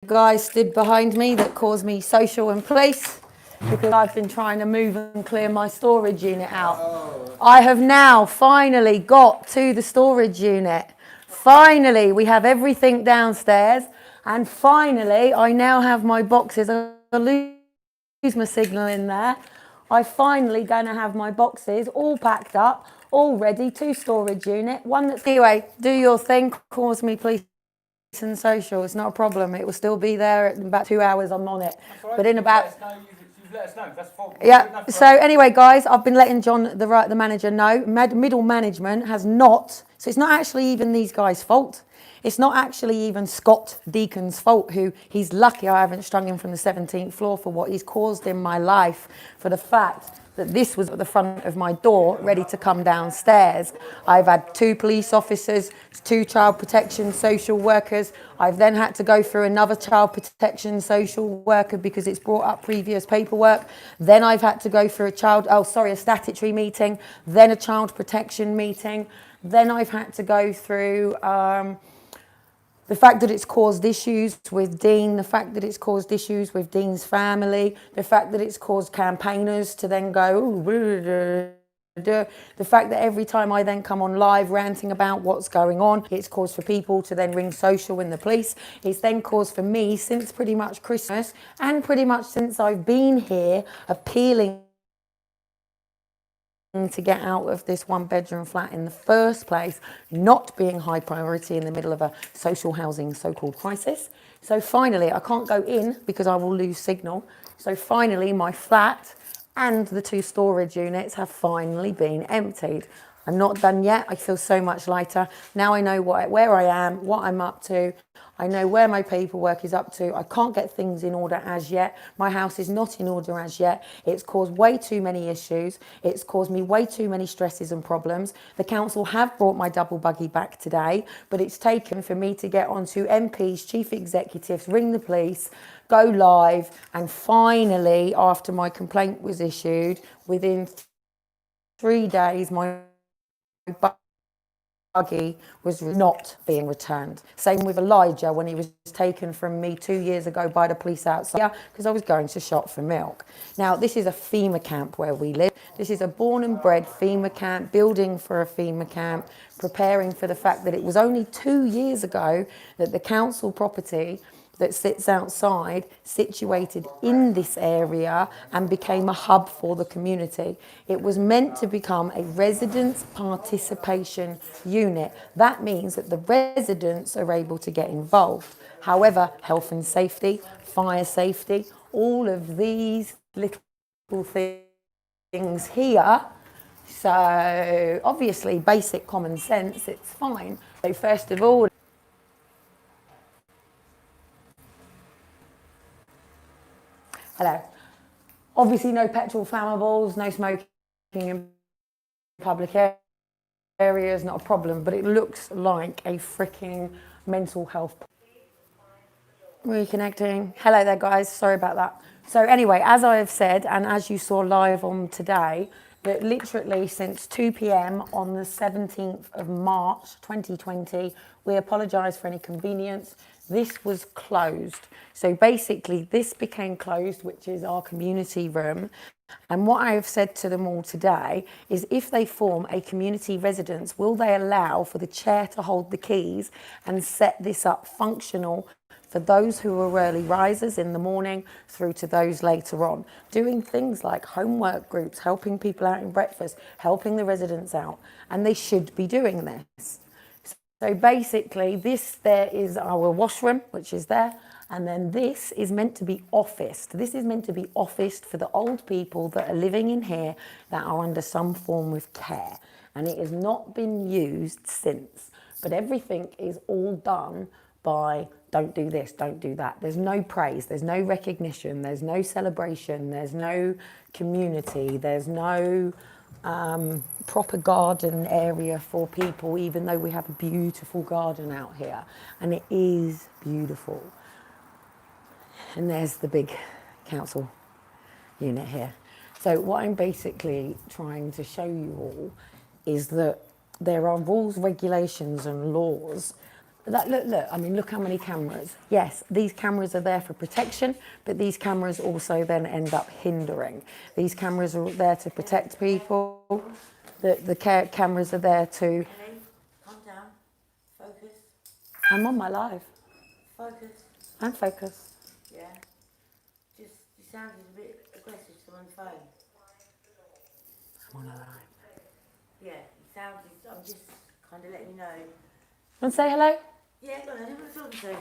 guy stood behind me that caused me social and place because I've been trying to move and clear my storage unit out. I have now finally got to the storage unit. Finally, we have everything downstairs, and finally, I now have my boxes. I lose my signal in there. I finally gonna have my boxes all packed up, all ready. 2 storage unit, one that's anyway. Do your thing, cause me please. And social, it's not a problem. It will still be there in about 2 hours. I'm on it, but in about you've let us know. That's yeah. So anyway, guys, I've been letting John, the manager, know. Middle management has not. So it's not actually even these guys' fault. It's not actually even Scott Deacon's fault. Who he's lucky I haven't strung him from the 17th floor for what he's caused in my life. For the fact that this was at the front of my door, ready to come downstairs. I've had 2 police officers, 2 child protection social workers. I've then had to go through another child protection social worker because it's brought up previous paperwork. Then I've had to go through a statutory meeting, then a child protection meeting. Then I've had to go through the fact that it's caused issues with Dean, the fact that it's caused issues with Dean's family, the fact that it's caused campaigners to then go, the fact that every time I then come on live ranting about what's going on, it's caused for people to then ring social and the police. It's then caused for me, since pretty much Christmas and pretty much since I've been here, appealing to get out of this 1-bedroom flat in the first place, not being high priority in the middle of a social housing so-called crisis. So finally, I can't go in because I will lose signal. So finally, my flat and the 2 storage units have finally been emptied. I'm not done yet. I feel so much lighter. Now I know where I am, what I'm up to. I know where my paperwork is up to. I can't get things in order as yet. My house is not in order as yet. It's caused way too many issues. It's caused me way too many stresses and problems. The council have brought my double buggy back today, but it's taken for me to get onto MPs, chief executives, ring the police, go live, and finally, after my complaint was issued, within 3 days, my buggy was not being returned. Same with Elijah when he was taken from me 2 years ago by the police outside because I was going to shop for milk. Now, this is a FEMA camp where we live. This is a born and bred FEMA camp, building for a FEMA camp, preparing for the fact that it was only 2 years ago that the council property that sits outside, situated in this area, and became a hub for the community. It was meant to become a residents' participation unit. That means that the residents are able to get involved. However, health and safety, fire safety, all of these little things here. So obviously, basic common sense, it's fine. So first of all, hello. Obviously, no petrol flammables, no smoking in public areas, not a problem, but it looks like a freaking mental health. Reconnecting. Hello there, guys. Sorry about that. So anyway, as I have said, and as you saw live on today, that literally since 2 p.m. on the 17th of March 2020, we apologise for any inconvenience. This was closed. So basically this became closed, which is our community room. And what I have said to them all today is if they form a community residence, will they allow for the chair to hold the keys and set this up functional for those who are early risers in the morning through to those later on, doing things like homework groups, helping people out in breakfast, helping the residents out, and they should be doing this. So basically there is our washroom, which is there, and then this is meant to be officed. This is meant to be officed for the old people that are living in here that are under some form of care, and it has not been used since. But everything is all done by don't do this, don't do that. There's no praise, there's no recognition, there's no celebration, there's no community, there's no proper garden area for people, even though we have a beautiful garden out here. And it is beautiful. And there's the big council unit here. So what I'm basically trying to show you all is that there are rules, regulations and laws Look, I mean, look how many cameras. Yes, these cameras are there for protection, but these cameras also then end up hindering. These cameras are there to protect people. The cameras are there to... Ellie, calm down. Focus. I'm on my live. Focus. I'm focused. Yeah. Just, you sounded a bit aggressive to on the phone. I'm on a live. Yeah, you sounded, I'm just kind of letting you know. Want to say hello? Yeah, go on, who am I talking to?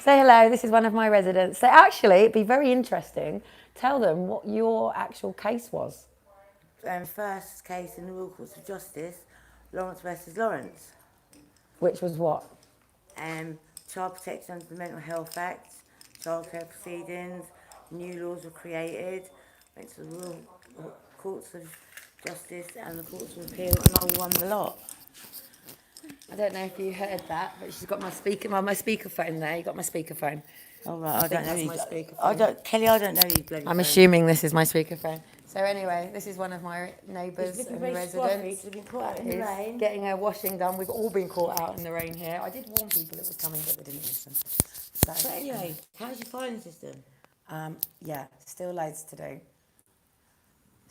Say hello, this is one of my residents. So actually, it'd be very interesting. Tell them what your actual case was. First case in the Royal Courts of Justice, Lawrence versus Lawrence. Which was what? Child protection under the Mental Health Act, childcare proceedings, new laws were created, went to the Royal Courts of Justice and the Courts of Appeal, and I won the lot. I don't know if you heard that, but she's got my speakerphone there. You got my speakerphone. All right, I don't know. that's my speakerphone. I don't, Kelly. I don't know you bloody. I'm phone. assuming this is my speakerphone. So anyway, this is one of my It's neighbours looking and very residents. scruffy, 'cause we've been caught out in the Who's rain. getting her washing done. We've all been caught out in the rain here. I did warn people it was coming, but they didn't listen. But So, anyway, how's your filing system? yeah, still loads to do.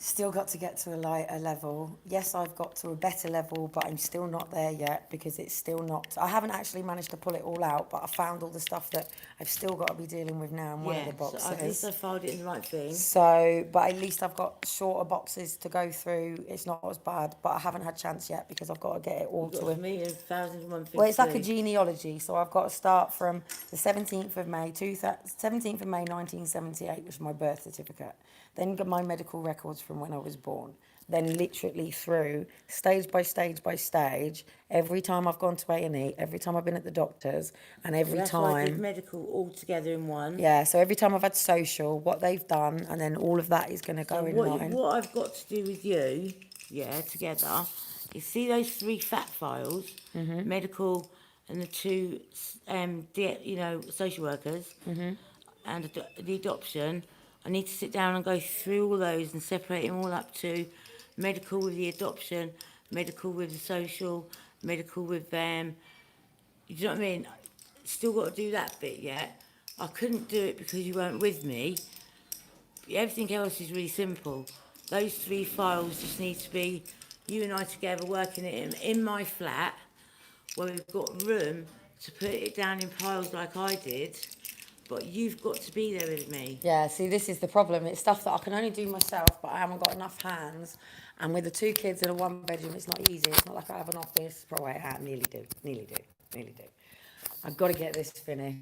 Still got to get to a level. Yes, I've got to a better level, but I'm still not there yet because it's still not. I haven't actually managed to pull it all out, but I found all the stuff that I've still got to be dealing with now in one of the boxes. So at least I filed it in the right thing. So, but at least I've got shorter boxes to go through. It's not as bad, but I haven't had chance yet because I've got to get it all You've to got a... a million, 1,001 things Well, it's like to a do. genealogy, so I've got to start from the 17th of May, 17th of May 1978, which is my birth certificate. Then got my medical records from when I was born. Then literally through, stage by stage by stage, every time I've gone to A&E, every time I've been at the doctors, and every That's why I did time... medical all together in one. Yeah, so every time I've had social, what they've done, and then all of that is going to go So in what, line. what I've got to do with you, yeah, together, is see those 3 fat files, Mm-hmm. medical and the 2, social workers, Mm-hmm. and the adoption. I need to sit down and go through all those and separate them all up to medical with the adoption, medical with the social, medical with them. You know what I mean? Still got to do that bit yet. I couldn't do it because you weren't with me. Everything else is really simple. Those 3 files just need to be you and I together working it in my flat where we've got room to put it down in piles like I did. But you've got to be there with me. Yeah, see, this is the problem. It's stuff that I can only do myself, but I haven't got enough hands. And with the 2 kids in a 1-bedroom, it's not easy. It's not like I have an office. Probably I nearly do. I've got to get this finished.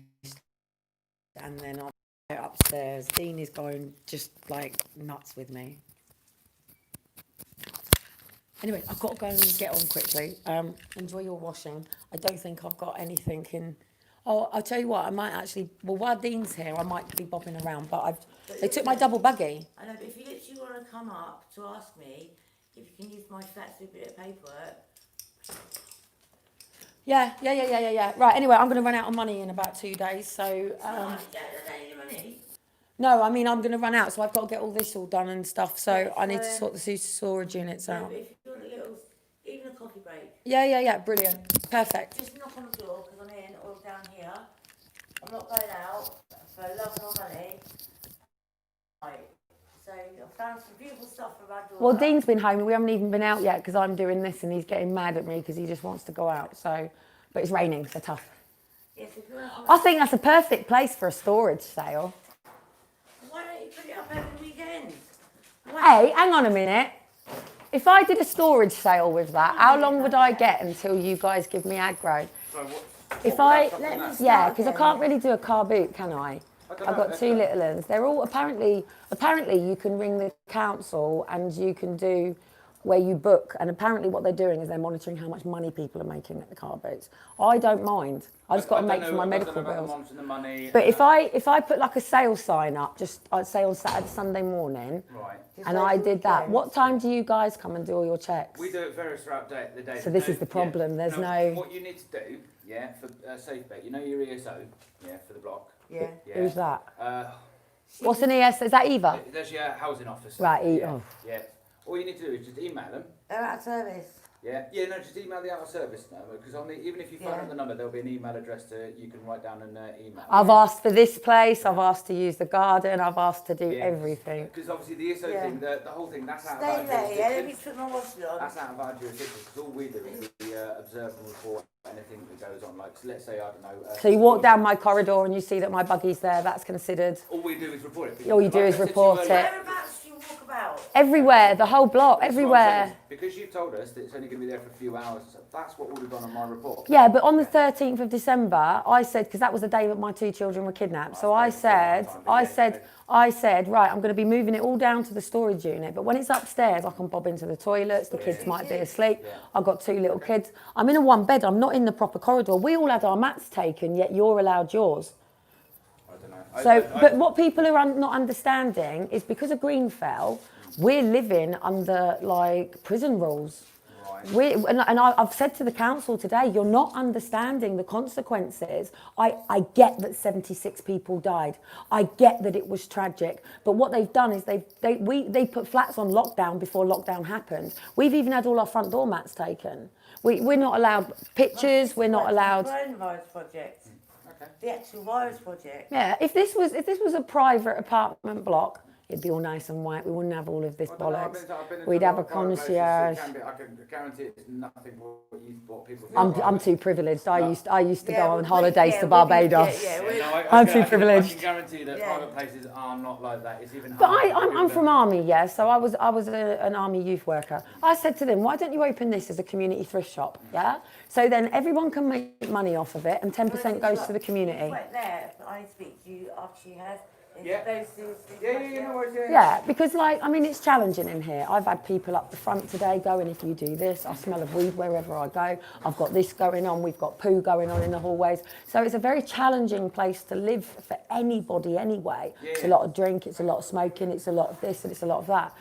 And then I'll go upstairs. Dean is going just like nuts with me. Anyway, I've got to go and get on quickly. Enjoy your washing. I don't think I've got anything in... Oh, I'll tell you what, I might actually... Well, while Dean's here, I might be bopping around, but they took my double buggy. I know, but if you literally want to come up to ask me if you can use my flat to do a bit of paperwork. Yeah. Right, anyway, I'm going to run out of money in about 2 days, so... I don't need money. No, I mean, I'm going to run out, so I've got to get all this all done and stuff, so Yeah, I need to so- sort the storage units No, out. but if you want a little, even a coffee break, Yeah, brilliant. Perfect. just knock on the door because I'm in or down here. I'm not going out for love nor money. Right. So I found some beautiful stuff for my daughter. Well, Dean's been home, and we haven't even been out yet because I'm doing this, and he's getting mad at me because he just wants to go out, so... But it's raining, so tough. Yes, if you want to come I think that's a perfect place for a storage sale. why don't you put it up over the weekend? Hey, hang on a minute. If I did a storage sale with that, how long would I get until you guys give me aggro? So what? If I, Let me yeah, start because I then. can't really do a car boot, can I? don't I've know, got 2 little ones. They're all apparently you can ring the council and you can do where you book. And apparently what they're doing is they're monitoring how much money people are making at the car boots. I don't mind. I just got to make for my medical bills. The money, But if I put like a sales sign up, just I'd say on Saturday, Sunday morning, right. and I did that. What time do you guys come and do all your checks? We do it various throughout the day. So this is the problem, there's no- What you need to do, yeah, for SafeBet, you know your ESO, yeah, for the block. Yeah. Yeah. Who's that? Uh, What's an ES? Is that Eva? there's your housing officer. Right, Yeah. oh. Yeah. All you need to do is just email them. They're out of service. Yeah, no, just email the out of service number, because even if you phone up the number, there'll be an email address you can write down and email. I've asked for this place, I've asked to use the garden, I've asked to do everything. Because obviously the ISO thing, the whole thing, that's out of Stay our there, yeah? Let me jurisdiction. put my wash on. That's out of our jurisdiction, because all we do is we observe and report anything that goes on. Like, so let's say, I don't know... So you walk down my corridor and you see that my buggy's there, that's considered... All we do is report it. All you do Like is I said to you report earlier, it. Whereabouts do you walk about? Everywhere, the whole block, that's what I'm saying, everywhere. because you've told us that it's only going to be there for a few hours, so that's what would have done on my report. Yeah, but on the 13th of December, I said, because that was the day that my 2 children were kidnapped. So I said, right, I'm going to be moving it all down to the storage unit. But when it's upstairs, I can bob into the toilets. The kids might be asleep. I've got 2 little kids. I'm in a 1 bed. I'm not in the proper corridor. We all had our mats taken, yet you're allowed yours. I don't know. But what people are not understanding is because of Greenfell, we're living under like prison rules. I've said to the council today, you're not understanding the consequences. I get that 76 people died. I get that it was tragic. But what they've done is they put flats on lockdown before lockdown happened. We've even had all our front door mats taken. We're not allowed pictures. We're not allowed. Coronavirus project. Okay. The actual virus project. Yeah, if this was a private apartment block, it'd be all nice and white. We wouldn't have all of this bollocks. We'd have a concierge. I can guarantee it's nothing what people think. I'm too privileged. I used to go on holidays to Barbados. I'm too privileged. I can guarantee that private places are not like that. It's even. But I'm from army, yeah. So I was an army youth worker. I said to them, why don't you open this as a community thrift shop, yeah? So then everyone can make money off of it, and 10% goes to the community. Right there, I speak to you after you have. Yeah. No worries, Yeah, because it's challenging in here. I've had people up the front today going, if you do this, I smell of weed wherever I go. I've got this going on. We've got poo going on in the hallways. So it's a very challenging place to live for anybody anyway. Yeah. It's a lot of drink, it's a lot of smoking, it's a lot of this and it's a lot of that.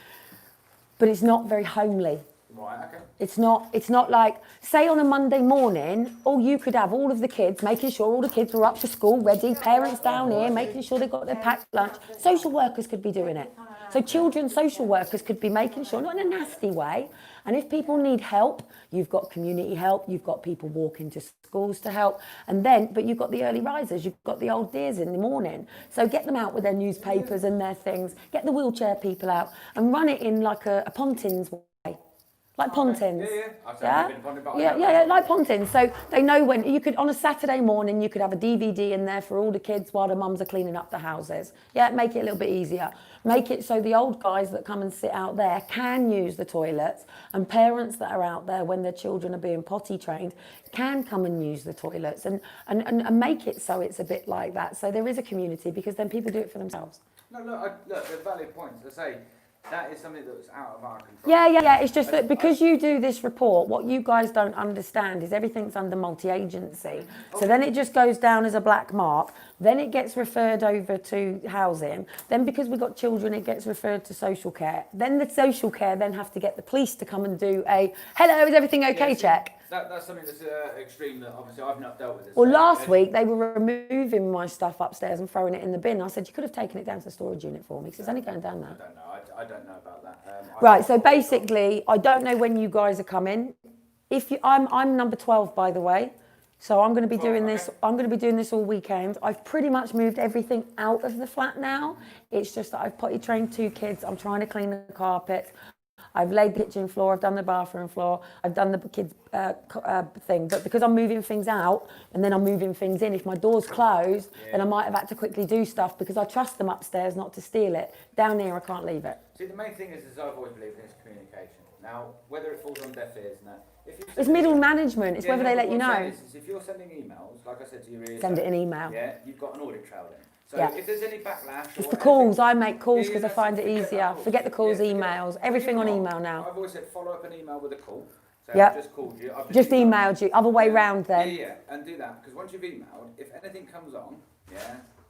But it's not very homely. Right, okay. It's not like, say on a Monday morning, you could have all of the kids, making sure all the kids were up for school, ready, parents down here, making sure they got their packed lunch. Social workers could be doing it. So children's social workers could be making sure, not in a nasty way. And if people need help, you've got community help, you've got people walking to schools to help. But you've got the early risers, you've got the old dears in the morning. So get them out with their newspapers and their things, get the wheelchair people out and run it in like a Pontins way. Like Pontins. Yeah, like Pontins. So they know when you could, on a Saturday morning, you could have a DVD in there for all the kids while the mums are cleaning up the houses. Yeah, make it a little bit easier. Make it so the old guys that come and sit out there can use the toilets, and parents that are out there when their children are being potty trained can come and use the toilets, and make it so it's a bit like that. So there is a community, because then people do it for themselves. No, look, they're valid points. I say, that is something that's out of our control. Yeah. It's just that because you do this report, what you guys don't understand is everything's under multi-agency. So then it just goes down as a black mark. Then it gets referred over to housing. Then because we've got children, it gets referred to social care. Then the social care then have to get the police to come and do a, hello, is everything okay check? That's something that's extreme that obviously I've not dealt with. This well, last week they were removing my stuff upstairs and throwing it in the bin. I said, you could have taken it down to the storage unit for me, because it's only going down there. I don't know about that. Right, so basically, I don't know when you guys are coming. I'm number 12, by the way. So I'm going to be doing this. I'm going to be doing this all weekend. I've pretty much moved everything out of the flat now. It's just that I've potty trained 2 kids. I'm trying to clean the carpet. I've laid the kitchen floor. I've done the bathroom floor. I've done the kids' thing. But because I'm moving things out and then I'm moving things in, if my door's closed, then I might have had to quickly do stuff because I trust them upstairs not to steal it. Down here, I can't leave it. See, the main thing is I've always believed in is communication. Now, whether it falls on deaf ears and that. It's middle management. It's whether they let you know. If you're sending emails, like I said to you, send it an email. Yeah, you've got an audit trail then. So if there's any backlash, it's the calls. I make calls because I find it easier. Forget the calls, emails, everything on email now. I've always said follow up an email with a call. So I've just called you. I've just emailed you. Other way round then. Yeah, and do that, because once you've emailed, if anything comes on,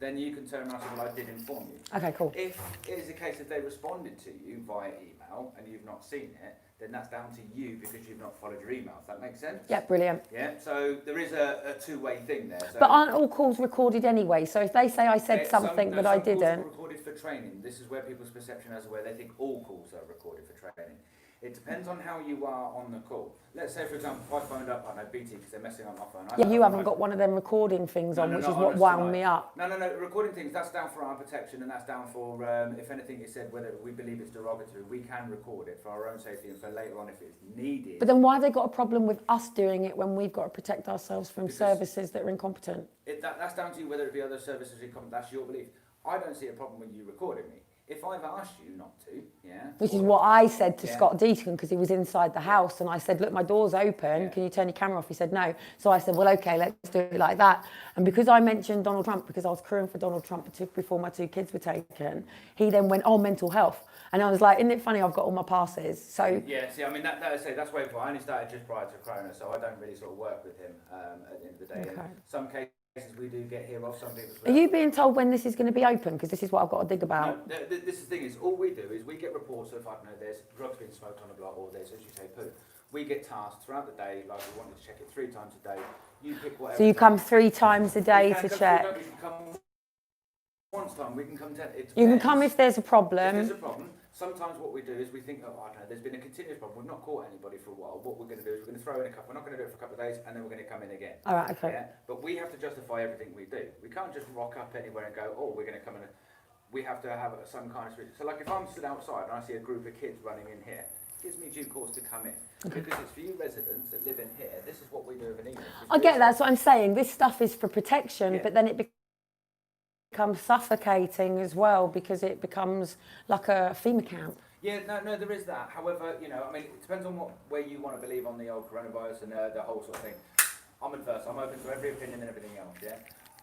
then you can turn around and say, well, I did inform you. Okay, cool. If it is a case that they responded to you via email and you've not seen it, then that's down to you because you've not followed your emails. That makes sense? Yeah, brilliant. Yeah, so there is a two-way thing there. So but aren't all calls recorded anyway? So if they say I said something that I didn't... Calls are recorded for training. This is where people's perception is where they think all calls are recorded for training. It depends on how you are on the call. Let's say, for example, if I phoned up, I know BT because they're messing up my phone. Yeah, you haven't got one of them recording things on, which is what wound me up. No, recording things, that's down for our protection, and that's down for, if anything is said, whether we believe it's derogatory, we can record it for our own safety and for later on if it's needed. But then why have they got a problem with us doing it when we've got to protect ourselves from services that are incompetent? That's down to you, whether it be other services incompetent, that's your belief. I don't see a problem with you recording me. If I've asked you not to, yeah. Which is what I said to Scott Deacon because he was inside the house, and I said, look, my door's open, can you turn your camera off? He said no. So I said, well, okay, let's do it like that. And because I mentioned Donald Trump, because I was crewing for Donald Trump before my 2 kids were taken, he then went, oh, mental health. And I was like, isn't it funny, I've got all my passes. So yeah, see, I mean, that's way before. I only started just prior to Corona, so I don't really sort of work with him at the end of the day. Okay. And some cases we do get here off, some people. Are you being told when this is going to be open? Because this is what I've got to dig about. No, this is the thing is, all we do is we get reports of, I don't know, there's drugs being smoked on the block, or there's, as you say, poo. We get tasked throughout the day, like we want you to check it 3 times a day. You pick whatever. So you come 3 times a day to check? We can come once time, we can come 10. You can come if there's a problem. If there's a problem. Sometimes what we do is we think, oh, I don't know, there's been a continuous problem. We've not caught anybody for a while. What we're going to do is we're going to throw in a couple. We're not going to do it for a couple of days, and then we're going to come in again. All right, okay. Yeah? But we have to justify everything we do. We can't just rock up anywhere and go, oh, we're going to come in. We have to have some kind of reason. So, like, if I'm stood outside and I see a group of kids running in here, it gives me due cause to come in. Okay. Because it's for you residents that live in here. This is what we do of an evening. I get that. That's what I'm saying. This stuff is for protection, but then it becomes suffocating as well because it becomes like a FEMA camp. Yeah, no, there is that. However, you know, I mean, it depends on where you want to believe on the old coronavirus and the whole sort of thing. I'm adverse. I'm open to every opinion and everything else, yeah?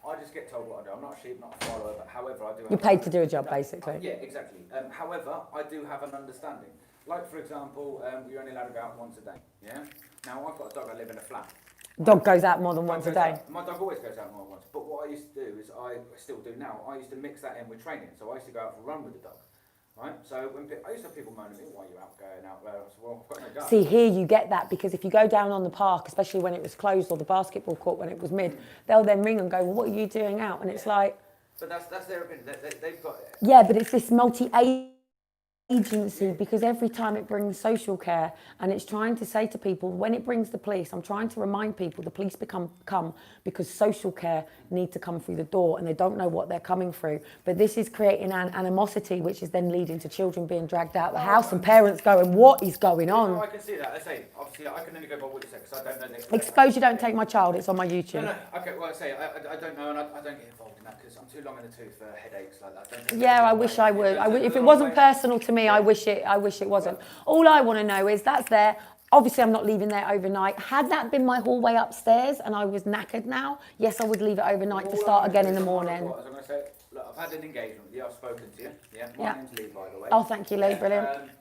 I just get told what I do. I'm not a sheep, not a follower, but however, I do... You're paid to do a job, basically. Yeah, exactly. However, I do have an understanding. Like, for example, you're only allowed to go out once a day, yeah? Now, I've got a dog, I live in a flat. Dog goes out more than once a day. My dog always goes out more than once. But what I used to do is, I still do now, I used to mix that in with training. So I used to go out for a run with the dog. Right, so when I used to have people moaning at me, why are you out going out there? I said, well, I've got no dog. See, here you get that because if you go down on the park, especially when it was closed, or the basketball court when it was mid, they'll then ring and go, well, what are you doing out? And it's like... But that's their opinion. They've got... Yeah, but it's this multi-agency because every time it brings social care and it's trying to say to people, when it brings the police, I'm trying to remind people the police come because social care need to come through the door and they don't know what they're coming through. But this is creating an animosity which is then leading to children being dragged out of the house and parents going, what is going on? No, I can see that. I say, obviously, I can only go by what you say because I don't know the... Exposure Don't Take My Child, it's on my YouTube. No, okay, well, I say, I don't know and I don't get involved in that because I'm too long in the tooth for headaches like that. Yeah, I wish I would. If it wasn't personal to me, I wish it wasn't. All I want to know is that's there. Obviously, I'm not leaving there overnight. Had that been my hallway upstairs and I was knackered now, yes, I would leave it overnight to start again in the morning. I'm going to say, look, I've had an engagement with you. I've spoken to you. Yeah, my name's Lee, by the way. Oh, thank you, Lee. Brilliant.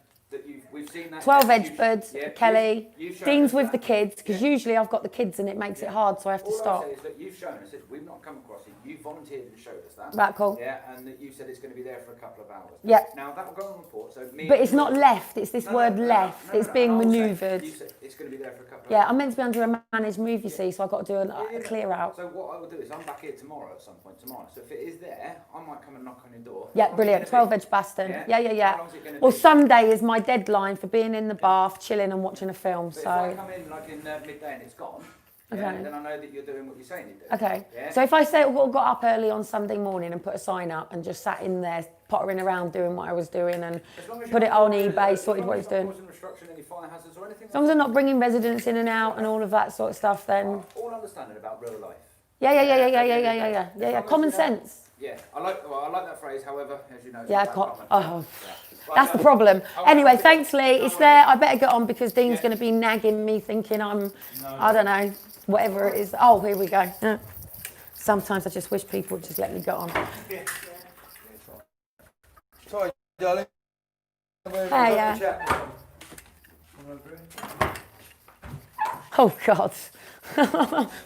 We've seen that. 12 Edgebuds, Kelly. Dean's with the kids, because usually I've got the kids and it makes it hard, so I have to stop. All I say is that you've shown us it. We've not come across it. You volunteered and showed us that. Right, cool. Yeah, and that you said it's going to be there for a couple of hours. Yeah. Now, that will go on report. So but it's not left. It's this word left. It's being manoeuvred. You said it's going to be there for a couple of hours. Yeah, I'm meant to be under a managed move, you see, so I've got to do a clear out. So what I will do is I'm back here tomorrow at some point tomorrow. So if it is there, I might come and knock on your door. Yeah, brilliant. 12 Edgbaston. Yeah. How long is it going to Well, be? Sunday is my deadline for being in the bath, chilling and watching a film. But So if I come in like in midday and it's gone, then I know that you're doing what you're saying you do. Okay. Yeah? So if I say got up early on Sunday morning and put a sign up and just sat in there pottering around doing what I was doing and put it on eBay, sorted what I was doing. Any fire hazards or anything As long as I'm not bringing residents in and out and all of that sort of stuff, then all understanding about real life. Yeah. Common sense. Yeah, I like that phrase. However, as you know, it's Yeah, not that common. that's the problem. Anyway, thanks, Lee. It's there. I better get on because Dean's going to be nagging me, thinking I don't know, whatever it is. Oh, here we go. Yeah. Sometimes I just wish people would just let me get on. Sorry, darling. Hey, Oh God!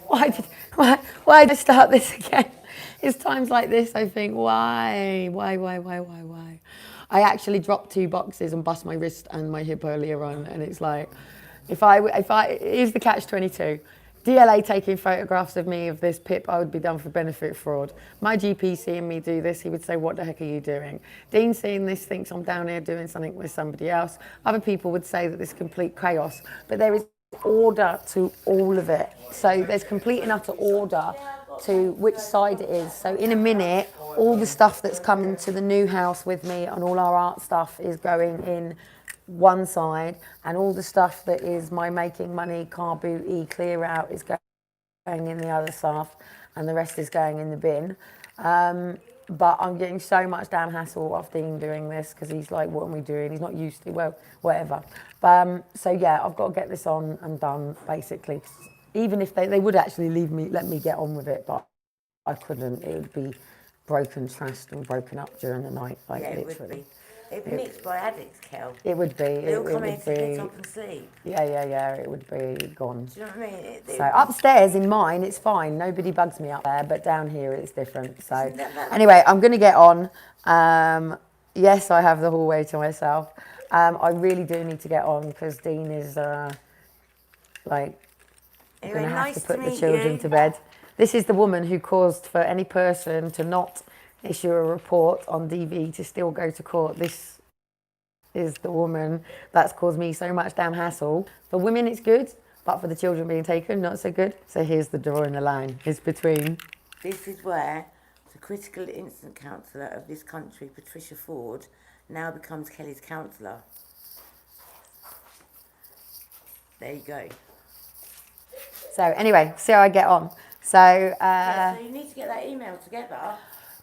why did I start this again? It's times like this I think, why? I actually dropped 2 boxes and bust my wrist and my hip earlier on, and it's like, if I here's the catch-22. DLA taking photographs of me of this PIP, I would be done for benefit fraud. My GP seeing me do this, he would say, what the heck are you doing? Dean seeing this thinks I'm down here doing something with somebody else. Other people would say that this is complete chaos, but there is order to all of it. So there's complete and utter order to which side it is. So in a minute, all the stuff that's coming to the new house with me and all our art stuff is going in one side, and all the stuff that is my making money, car booty, clear out is going in the other stuff, and the rest is going in the bin. But I'm getting so much damn hassle off Dean doing this because he's like, what am we doing? He's not used to, well, whatever. So yeah, I've got to get this on and done, basically. Even if they would actually let me get on with it, but I couldn't. It would be broken, trashed and broken up during the night, like Yeah, literally. It'd be nicked by addicts, Kel. It would be. They'll It come would in to get up and sleep. Yeah, it would be gone. Do you know what I mean? So upstairs in mine, it's fine. Nobody bugs me up there, but down here it's different. So anyway, I'm going to get on. Yes, I have the hallway to myself. I really do need to get on because Dean is like Anyway, going to have nice to put the meet children you. to bed. This is the woman who caused for any person to not issue a report on DV to still go to court. This is the woman that's caused me so much damn hassle. For women it's good, but for the children being taken, not so good. So here's the drawing the line. It's between. This is where the critical incident counsellor of this country, Patricia Ford, now becomes Kelly's counsellor. There you go. So anyway, see how I get on. So, So you need to get that email together.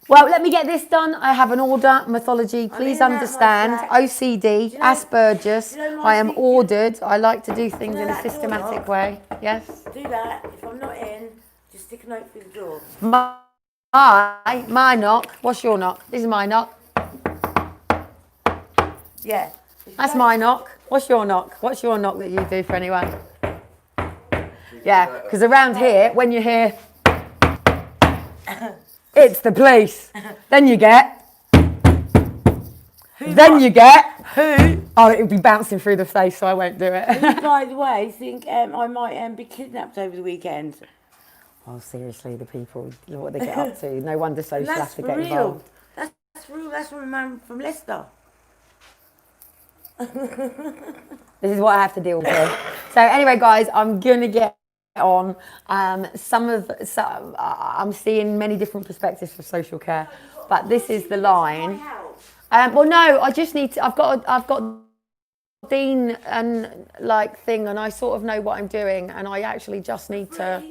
well, let me get this done. I have an order, mythology, please in that, my understand, flat. OCD, Do you know- Asperger's. do you know my I am secret? ordered. I like to do things know in a that door systematic knob? way. Yes. Do that. If I'm not in, just stick a note through the door. My knock. What's your knock? This is my knock. Yeah. That's my knock. What's your knock? What's your knock that you do for anyone? Yeah, because around here, when you hear, it's the police. Then you get. Who? Oh, it would be bouncing through the face, so I won't do it. By the way, think I might be kidnapped over the weekend. Oh, seriously, the people, what they get up to. No wonder social And have that's to for get real. involved. That's real. That's from a man from Leicester. This is what I have to deal with. So anyway, guys, I'm going to get on. I'm seeing many different perspectives for social care, but this is the line. Well, no, I just need to, I've got Dean and like thing, and I sort of know what I'm doing, and I actually just need to,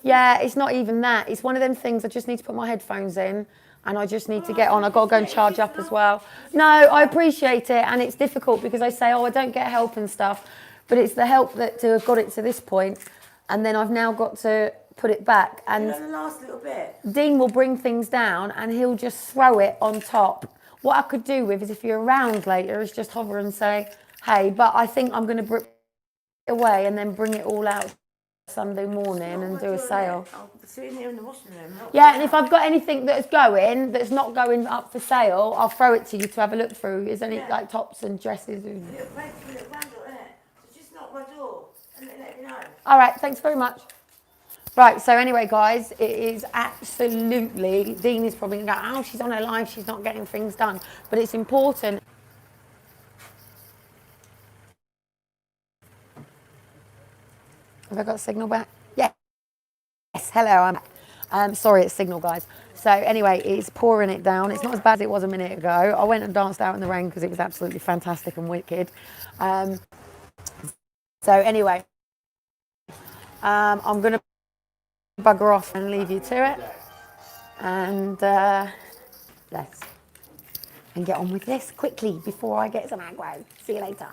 yeah, it's not even that. It's one of them things, I just need to put my headphones in, and I just need to get on. I've got to go and charge up as well. No, I appreciate it, and it's difficult because I say, oh, I don't get help and stuff, but it's the help that to have got it to this point, and then I've now got to put it back. And The last little bit. Dean will bring things down, and he'll just throw it on top. What I could do with is, if you're around later, is just hover and say, hey, but I think I'm going to bring it away and then bring it all out Sunday morning and do a sale. I'll be sitting here in the washing room. Yeah, and if I've got anything that's not going up for sale, I'll throw it to you to have a look through. Is any like tops and dresses? Little candle, innit? So just knock my door and then let me know. All right, thanks very much. Right, so anyway, guys, it is absolutely, Dean is probably going to go, oh, she's on her live, she's not getting things done. But it's important. Have I got a signal back? Yeah. Yes, hello, I'm back. Sorry, it's signal, guys. So anyway, it's pouring it down. It's not as bad as it was a minute ago. I went and danced out in the rain because it was absolutely fantastic and wicked. So anyway, I'm going to bugger off and leave you to it. And let's get on with this quickly before I get some aggro. See you later.